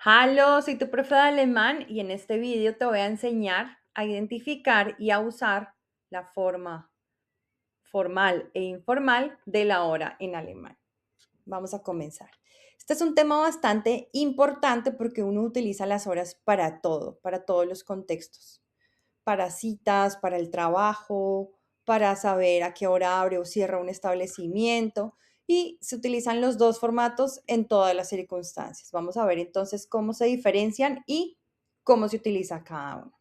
Hola, soy tu profe de alemán y en este vídeo te voy a enseñar a identificar y a usar la forma formal e informal de la hora en alemán. Vamos a comenzar. Este es un tema bastante importante porque uno utiliza las horas para todo, para todos los contextos, para citas, para el trabajo, para saber a qué hora abre o cierra un establecimiento y se utilizan los dos formatos en todas las circunstancias. Vamos a ver entonces cómo se diferencian y cómo se utiliza cada uno.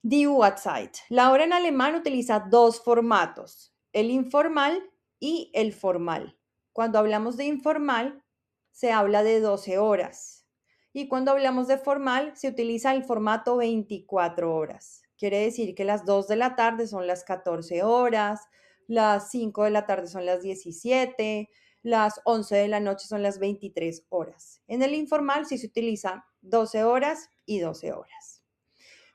Die Uhrzeit. La hora en alemán utiliza dos formatos, el informal y el formal. Cuando hablamos de informal, se habla de 12 horas. Y cuando hablamos de formal, se utiliza el formato 24 horas. Quiere decir que las 2 de la tarde son las 14 horas, las 5 de la tarde son las 17, las 11 de la noche son las 23 horas. En el informal sí se utiliza 12 horas y 12 horas.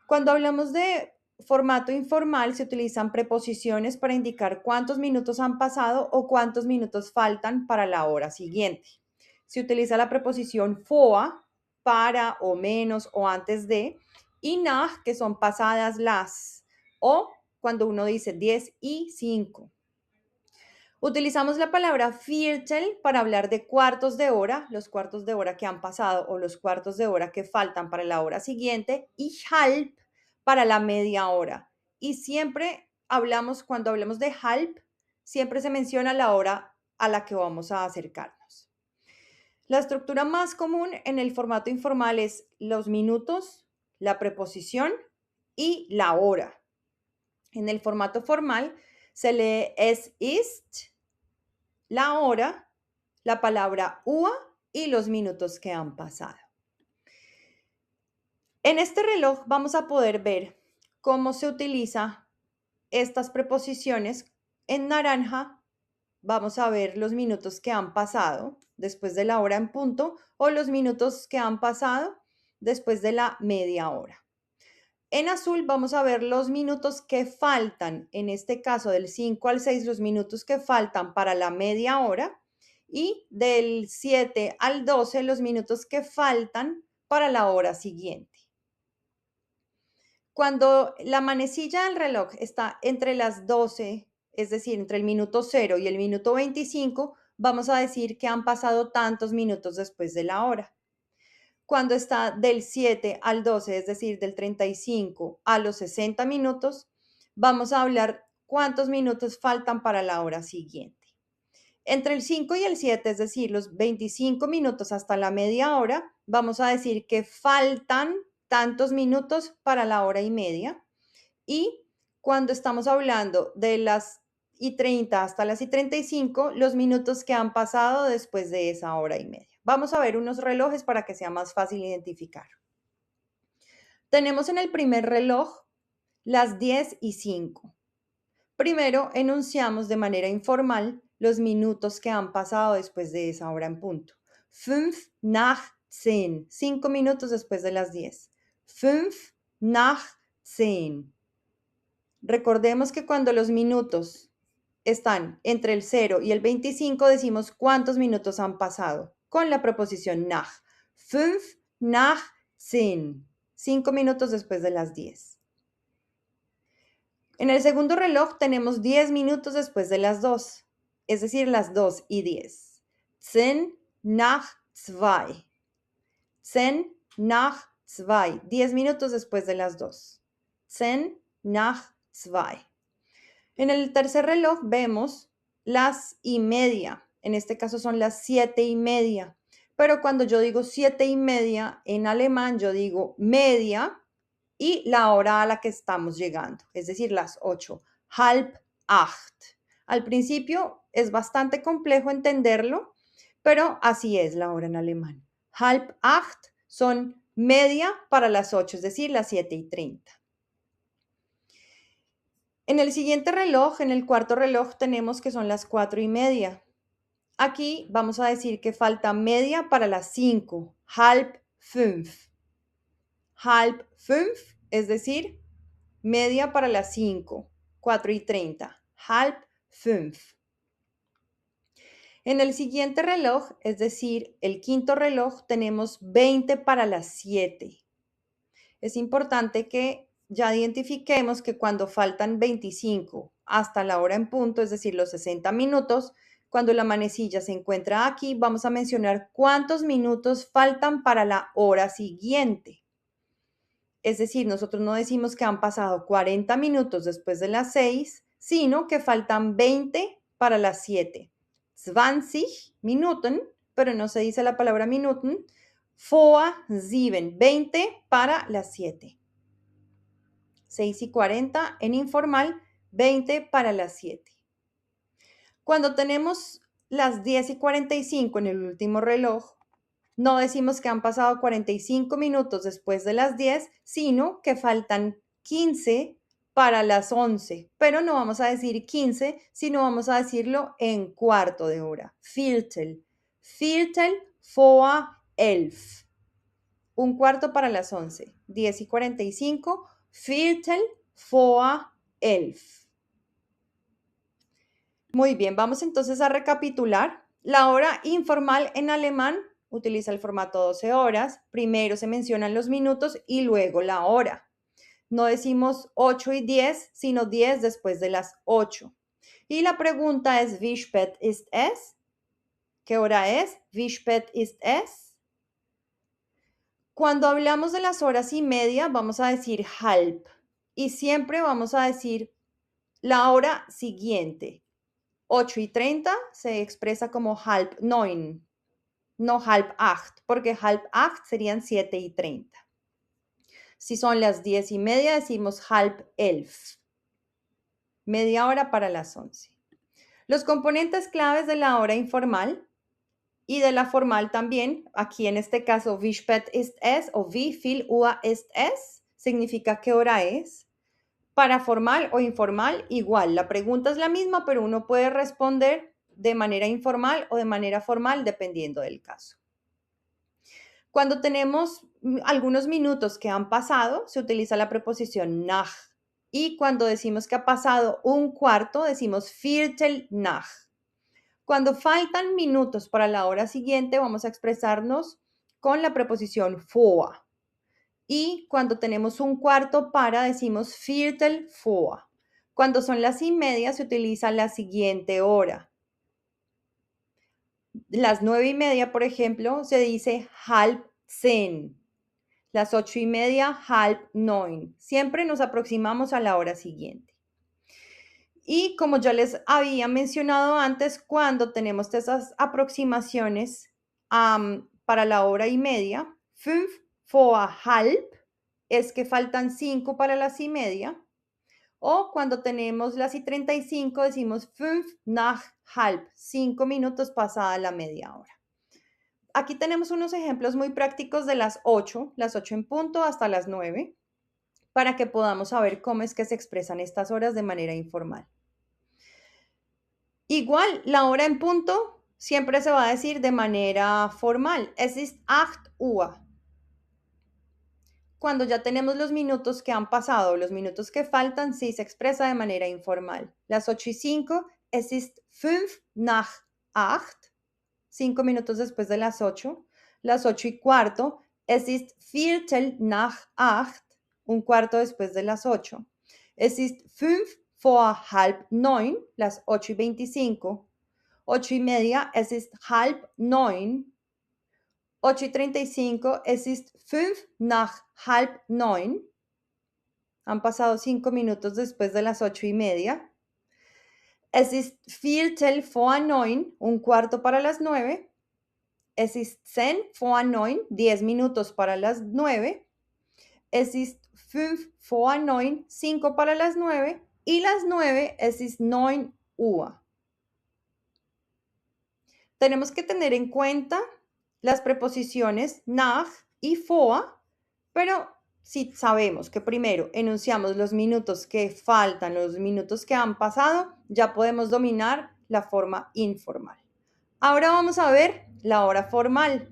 Cuando hablamos de formato informal, se utilizan preposiciones para indicar cuántos minutos han pasado o cuántos minutos faltan para la hora siguiente. Se utiliza la preposición vor, para o menos o antes de, y nach, que son pasadas las, o cuando uno dice 10 y 5. Utilizamos la palabra Viertel para hablar de cuartos de hora, los cuartos de hora que han pasado o los cuartos de hora que faltan para la hora siguiente, y halb para la media hora. Y siempre hablamos, cuando hablamos de halb, siempre se menciona la hora a la que vamos a acercarnos. La estructura más común en el formato informal es los minutos, la preposición y la hora. En el formato formal se lee es ist, la hora, la palabra Uhr y los minutos que han pasado. En este reloj vamos a poder ver cómo se utiliza estas preposiciones. En naranja vamos a ver los minutos que han pasado después de la hora en punto o los minutos que han pasado después de la media hora. En azul vamos a ver los minutos que faltan, en este caso del 5 al 6, los minutos que faltan para la media hora y del 7 al 12, los minutos que faltan para la hora siguiente. Cuando la manecilla del reloj está entre las 12, es decir, entre el minuto 0 y el minuto 25, vamos a decir que han pasado tantos minutos después de la hora. Cuando está del 7 al 12, es decir, del 35 a los 60 minutos, vamos a hablar cuántos minutos faltan para la hora siguiente. Entre el 5 y el 7, es decir, los 25 minutos hasta la media hora, vamos a decir que faltan tantos minutos para la hora y media. Y cuando estamos hablando de las y 30 hasta las y 35, los minutos que han pasado después de esa hora y media. Vamos a ver unos relojes para que sea más fácil identificar. Tenemos en el primer reloj las 10 y 5. Primero enunciamos de manera informal los minutos que han pasado después de esa hora en punto. 5 nach 10, 5 minutos después de las 10. 5 nach 10. Recordemos que cuando los minutos están entre el 0 y el 25, decimos cuántos minutos han pasado con la preposición nach. 5 nach 10, 5 minutos después de las 10. En el segundo reloj tenemos 10 minutos después de las 2, es decir, las 2 y 10. 10 nach 2. 10 nach 2, 10 minutos después de las 2. 10 nach 2. En el tercer reloj vemos las y media. En este caso son las 7 y media. Pero cuando yo digo 7 y media, en alemán yo digo media y la hora a la que estamos llegando, es decir, las 8. Halb acht. Al principio es bastante complejo entenderlo, pero así es la hora en alemán. Halb acht son media para las 8, es decir, las 7:30. En el siguiente reloj, en el cuarto reloj, tenemos que son las 4 y media. Aquí vamos a decir que falta media para las 5, halb fünf. Halb fünf, es decir, media para las 5, 4:30. Halb fünf. En el siguiente reloj, es decir, el quinto reloj, tenemos 20 para las 7. Es importante que ya identifiquemos que cuando faltan 25 hasta la hora en punto, es decir, los 60 minutos, cuando la manecilla se encuentra aquí, vamos a mencionar cuántos minutos faltan para la hora siguiente. Es decir, nosotros no decimos que han pasado 40 minutos después de las 6, sino que faltan 20 para las 7. 20 Minuten, pero no se dice la palabra Minuten, vor 7, 20 para las 7. 6:40 en informal, 20 para las 7. Cuando tenemos las 10:45 en el último reloj, no decimos que han pasado 45 minutos después de las 10, sino que faltan 15 para las 11. Pero no vamos a decir 15, sino vamos a decirlo en cuarto de hora. Viertel. Viertel vor 11. Un cuarto para las 11. 10:45. Viertel vor 11. Muy bien, vamos entonces a recapitular. La hora informal en alemán utiliza el formato 12 horas. Primero se mencionan los minutos y luego la hora. No decimos 8 y 10, sino 10 después de las 8. Y la pregunta es, ¿wie spät ist es? ¿Qué hora es? ¿Wie spät ist es? Cuando hablamos de las horas y media, vamos a decir halb. Y siempre vamos a decir la hora siguiente. 8:30 se expresa como halb 9, no halb 8, porque halb 8 serían 7:30. Si son las 10:30, decimos halb 11. Media hora para las 11. Los componentes claves de la hora informal y de la formal también, aquí en este caso, wie spät ist es o wie viel Uhr ist es, significa qué hora es. Para formal o informal, igual, la pregunta es la misma, pero uno puede responder de manera informal o de manera formal, dependiendo del caso. Cuando tenemos algunos minutos que han pasado, se utiliza la preposición nach. Y cuando decimos que ha pasado un cuarto, decimos Viertel nach. Cuando faltan minutos para la hora siguiente, vamos a expresarnos con la preposición vor. Y cuando tenemos un cuarto para, decimos Viertel vor. Cuando son las y media, se utiliza la siguiente hora. Las 9:30, por ejemplo, se dice halb 10. Las 8:30, halb 9. Siempre nos aproximamos a la hora siguiente. Y como ya les había mencionado antes, cuando tenemos esas aproximaciones para la hora y media, 5 vor halb, es que faltan 5 para las y media. O cuando tenemos las y 35, decimos 5 nach halb, 5 minutos pasada la media hora. Aquí tenemos unos ejemplos muy prácticos de las 8 en punto hasta las 9, para que podamos saber cómo es que se expresan estas horas de manera informal. Igual, la hora en punto siempre se va a decir de manera formal. Es ist 8 Uhr. Cuando ya tenemos los minutos que han pasado, los minutos que faltan, sí se expresa de manera informal. Las 8:05, es ist 5 nach 8, 5 minutos después de las 8. Las 8:15, es ist Viertel nach 8, un cuarto después de las 8. Es ist 5 vor halb 9, las 8:25. 8:30, es ist halb 9. 8:35, es ist 5 nach halb 9. Han pasado 5 minutos después de las 8:30. Es ist Viertel vor 9, un cuarto para las 9. Es ist 10 vor 9, 10 minutos para las 9. Es ist 5 vor 9, 5 para las 9. Y las 9, es ist 9 Uhr. Tenemos que tener en cuenta las preposiciones nach y vor, pero si sabemos que primero enunciamos los minutos que faltan, los minutos que han pasado, ya podemos dominar la forma informal. Ahora vamos a ver la hora formal.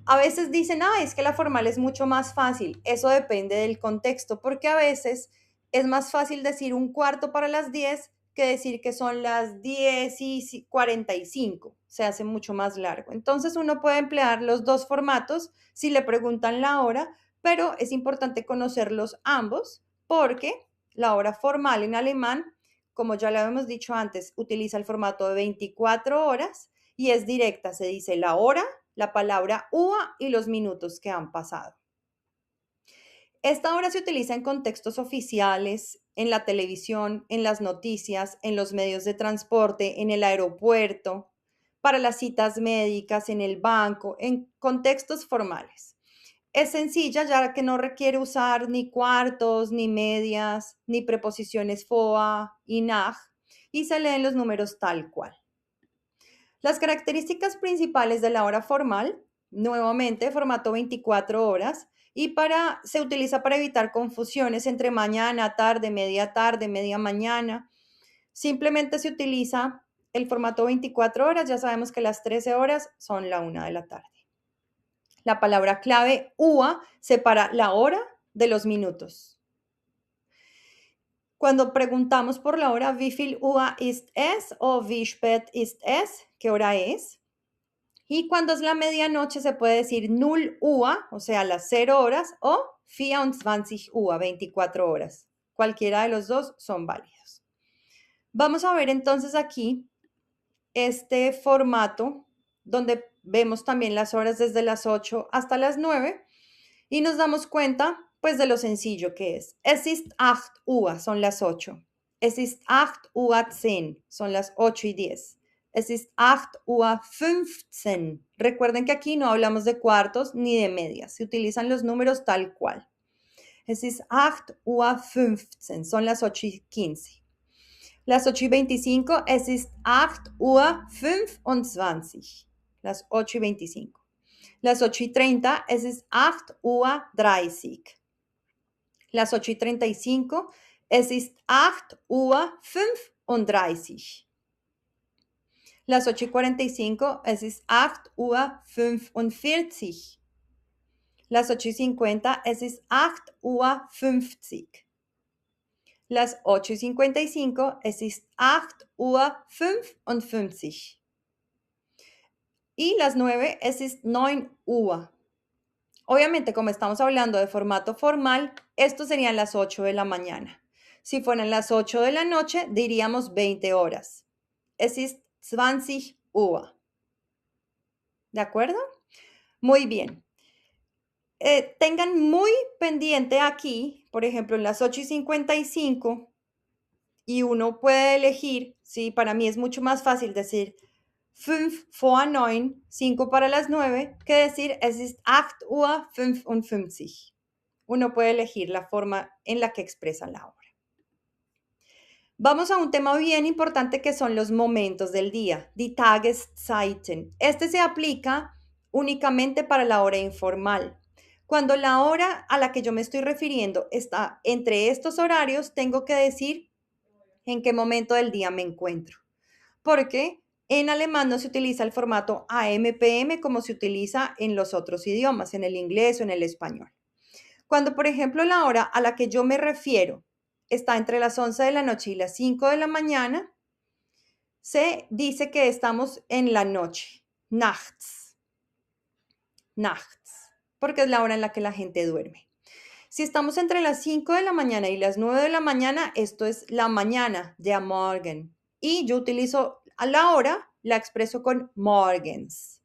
A veces dicen, es que la formal es mucho más fácil. Eso depende del contexto, porque a veces es más fácil decir un cuarto para las 10 que decir que son las 10:45. Se hace mucho más largo. Entonces uno puede emplear los dos formatos si le preguntan la hora, pero es importante conocerlos ambos porque la hora formal en alemán, como ya lo habíamos dicho antes, utiliza el formato de 24 horas y es directa. Se dice la hora, la palabra UA y los minutos que han pasado. Esta hora se utiliza en contextos oficiales, en la televisión, en las noticias, en los medios de transporte, en el aeropuerto, para las citas médicas, en el banco, en contextos formales. Es sencilla ya que no requiere usar ni cuartos, ni medias, ni preposiciones FOA y NAG, y se leen los números tal cual. Las características principales de la hora formal, nuevamente formato 24 horas, y se utiliza para evitar confusiones entre mañana, tarde, media mañana. Simplemente se utiliza el formato 24 horas, ya sabemos que las 13 horas son la 1 de la tarde. La palabra clave UA separa la hora de los minutos. Cuando preguntamos por la hora, wie viel Uhr ist es o wie spät ist es, ¿qué hora es? Y cuando es la medianoche se puede decir 0 Uhr, o sea, las 0 horas, o 24 Uhr, 24 horas. Cualquiera de los dos son válidos. Vamos a ver entonces aquí este formato donde vemos también las horas desde las 8 hasta las 9 y nos damos cuenta pues de lo sencillo que es. Es ist 8 Uhr, son las 8. Es ist 8 Uhr 10, son las 8:10. Es ist 8:15 Uhr. Recuerden que aquí no hablamos de cuartos ni de medias, se utilizan los números tal cual. Es ist 8:15 Uhr, son las 8:15. Las 8:25, es ist 8:25 Uhr, las 8:25. Las 8:30, es ist 8:30 Uhr. Las 8:35, es ist 8:35 Uhr. Las 8:45, es ist 8:45 Uhr. Las 8:50, es ist 8:50 Uhr. Las 8:55, es ist 8:55 Uhr. Y las 9, es ist 9 Uhr. Obviamente, como estamos hablando de formato formal, esto serían las 8 de la mañana. Si fueran las 8 de la noche, diríamos 20 horas. Es ist 20 Uhr. ¿De acuerdo? Muy bien. Tengan muy pendiente aquí, por ejemplo, en las 8:55, y uno puede elegir, sí, para mí es mucho más fácil decir 5 vor 9, 5 para las 9, que decir es ist 8:55 Uhr. Uno puede elegir la forma en la que expresa la hora. Vamos a un tema bien importante que son los momentos del día, die Tageszeiten. Este se aplica únicamente para la hora informal. Cuando la hora a la que yo me estoy refiriendo está entre estos horarios, tengo que decir en qué momento del día me encuentro. Porque en alemán no se utiliza el formato AM-PM como se utiliza en los otros idiomas, en el inglés o en el español. Cuando, por ejemplo, la hora a la que yo me refiero está entre las 11 de la noche y las 5 de la mañana, se dice que estamos en la noche, nachts, porque es la hora en la que la gente duerme. Si estamos entre las 5 de la mañana y las 9 de la mañana, esto es la mañana, der Morgen. Y yo utilizo a la hora, la expreso con morgens.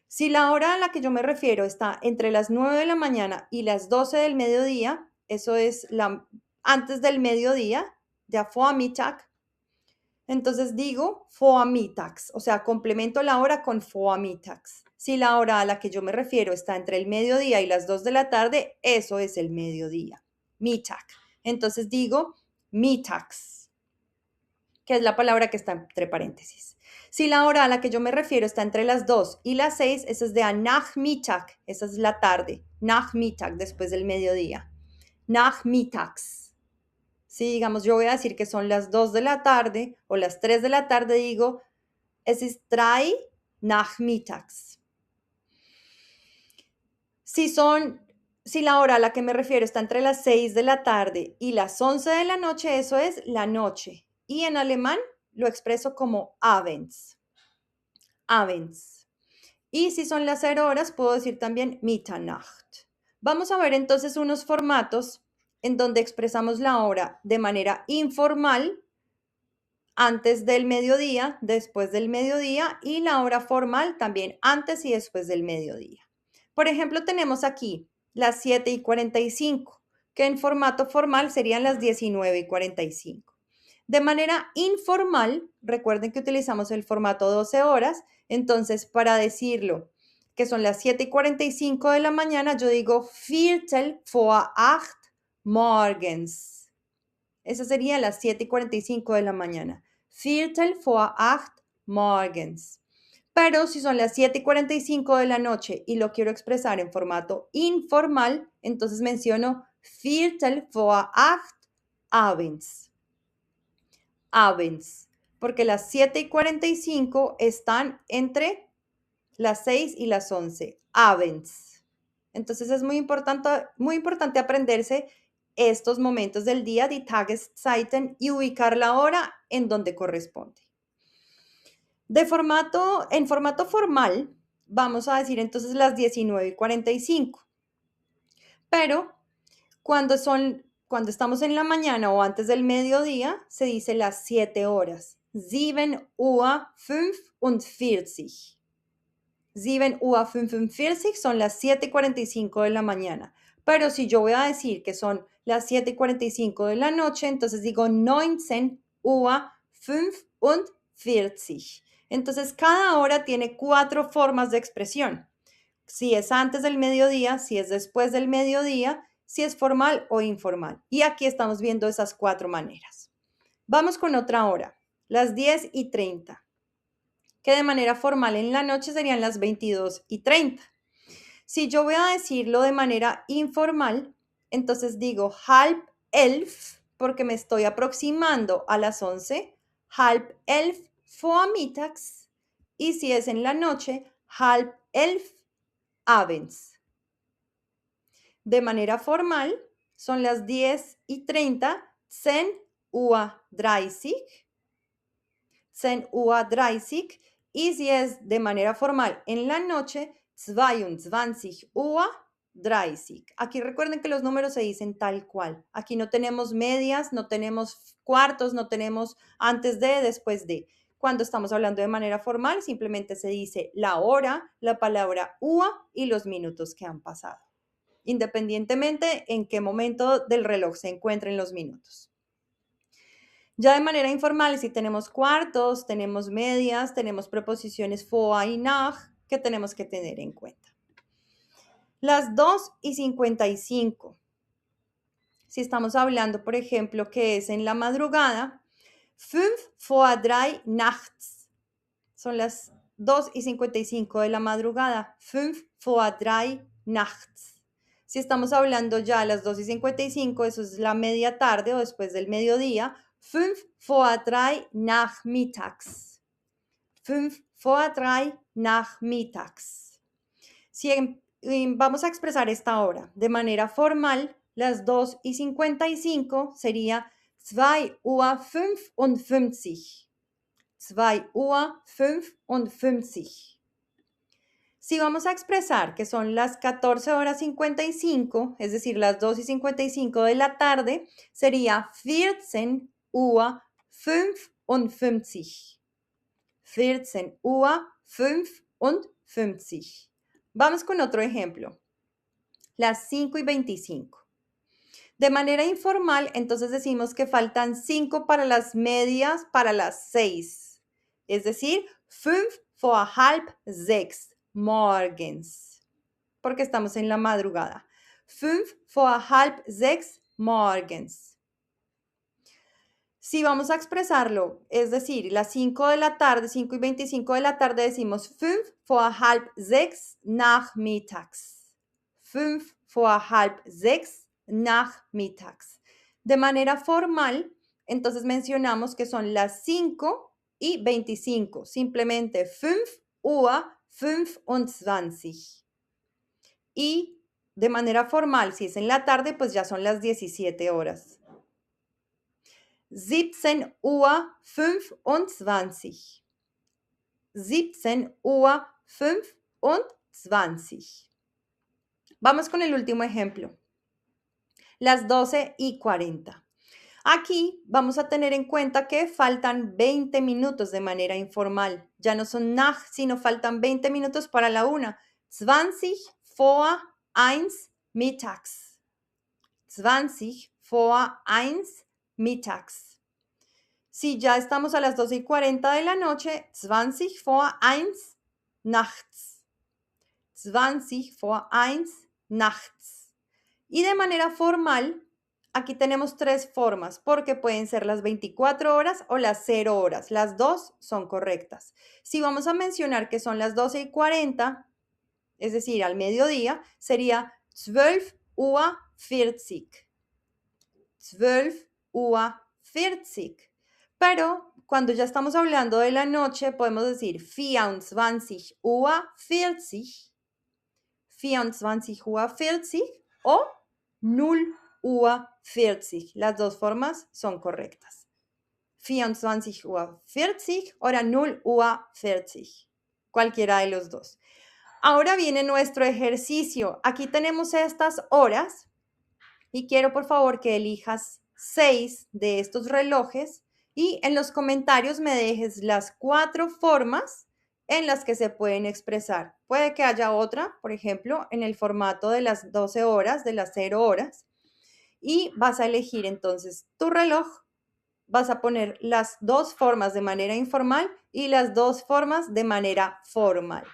Si la hora a la que yo me refiero está entre las 9 de la mañana y las 12 del mediodía, eso es antes del mediodía, ya Vormittag, entonces digo Vormittags, o sea, complemento la hora con Vormittags. Si la hora a la que yo me refiero está entre el mediodía y las 2 de la tarde, eso es el mediodía, Mittag. Entonces digo mittags, que es la palabra que está entre paréntesis. Si la hora a la que yo me refiero está entre las 2 y las 6, eso es de Nachmittag, esa es la tarde, Nachmittag, después del mediodía, Nachmittags. Si digamos yo voy a decir que son las 2 de la tarde o las 3 de la tarde, digo, es ist 3 nachmittags. Si la hora a la que me refiero está entre las 6 de la tarde y las 11 de la noche, eso es la noche, y en alemán lo expreso como abends. Abends. Y si son las 0 horas, puedo decir también Mitternacht. Vamos a ver entonces unos formatos en donde expresamos la hora de manera informal, antes del mediodía, después del mediodía, y la hora formal también antes y después del mediodía. Por ejemplo, tenemos aquí las 7:45, que en formato formal serían las 19:45. De manera informal, recuerden que utilizamos el formato 12 horas, entonces para decirlo que son las 7:45 de la mañana, yo digo Viertel vor 8 morgens. Esas serían las 7:45 de la mañana. Viertel vor 8 morgens. Pero si son las 7:45 de la noche y lo quiero expresar en formato informal, entonces menciono Viertel vor 8 abends. Abends. Porque las 7:45 están entre las 6 y las 11. Abends. Entonces es muy importante aprenderse estos momentos del día, die Tageszeiten, y ubicar la hora en donde corresponde. En formato formal, vamos a decir entonces las 19:45. Pero cuando estamos en la mañana o antes del mediodía, se dice las 7 horas. 7:45. 7:45 son las 7:45 de la mañana. Pero si yo voy a decir que son las 7:45 de la noche, entonces digo 19:45. Entonces, cada hora tiene 4 formas de expresión. Si es antes del mediodía, si es después del mediodía, si es formal o informal. Y aquí estamos viendo esas 4 maneras. Vamos con otra hora, las 10:30, que de manera formal en la noche serían las 22:30. Si yo voy a decirlo de manera informal, entonces digo halb elf, porque me estoy aproximando a las 11, halb elf vormittags, y si es en la noche, halb elf abends. De manera formal, son las 10:30, 10:30, 10:30, y si es de manera formal en la noche, 22:30. Aquí recuerden que los números se dicen tal cual. Aquí no tenemos medias, no tenemos cuartos, no tenemos antes de, después de. Cuando estamos hablando de manera formal, simplemente se dice la hora, la palabra UA y los minutos que han pasado, independientemente en qué momento del reloj se encuentren los minutos. Ya de manera informal, si tenemos cuartos, tenemos medias, tenemos preposiciones vor y nach que tenemos que tener en cuenta. Las 2:55. Si estamos hablando, por ejemplo, que es en la madrugada, 5:03 nachts. Son las 2:55 de la madrugada. 5:03 nachts. Si estamos hablando ya a las 2:55, eso es la media tarde o después del mediodía. 5:03 nachmittags. 5:03 nachmittags. Si vamos a expresar esta hora de manera formal, las 2:55 sería 2:55. 2:55. Si vamos a expresar que son las 14:55, es decir, las 2:55 de la tarde, sería 14:55. 14:55. Vamos con otro ejemplo. Las 5:25. De manera informal, entonces decimos que faltan 5 para las medias para las 6. Es decir, 5:30 morgens. Porque estamos en la madrugada. 5:30 morgens. Si vamos a expresarlo, es decir, las 5 de la tarde, 5:25 de la tarde, decimos 5:30 nachmittags. 5:30 nachmittags. De manera formal, entonces mencionamos que son las 5:25, simplemente 5:25. Y de manera formal, si es en la tarde, pues ya son las 17 horas. 17:25 Uhr. 17:25 Uhr. Vamos con el último ejemplo. Las 12:40. Aquí vamos a tener en cuenta que faltan 20 minutos de manera informal. Ya no son nach, sino faltan 20 minutos para la 1. 20:01 mittags. 20:01 mittags. Si ya estamos a las 12:40 de la noche, 20:01 nachts. 20:01 nachts. Y de manera formal, aquí tenemos tres formas, porque pueden ser las 24 horas o las 0 horas. Las dos son correctas. Si vamos a mencionar que son las 12:40, es decir, al mediodía, sería 12:40. 12:40. Pero cuando ya estamos hablando de la noche, podemos decir 24:40. 24:40 o 0:40. Las dos formas son correctas. 24:40 o 0:40. Cualquiera de los dos. Ahora viene nuestro ejercicio. Aquí tenemos estas horas y quiero por favor que elijas 6 de estos relojes y en los comentarios me dejes las 4 formas en las que se pueden expresar. Puede que haya otra, por ejemplo, en el formato de las 12 horas, de las 0 horas, y vas a elegir entonces tu reloj, vas a poner las 2 formas de manera informal y las 2 formas de manera formal.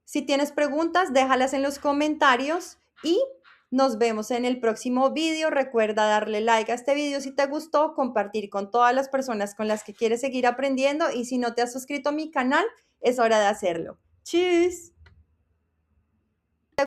Si tienes preguntas, déjalas en los comentarios y nos vemos en el próximo vídeo. Recuerda darle like a este vídeo si te gustó, compartir con todas las personas con las que quieres seguir aprendiendo y si no te has suscrito a mi canal, es hora de hacerlo. ¡Tschüss!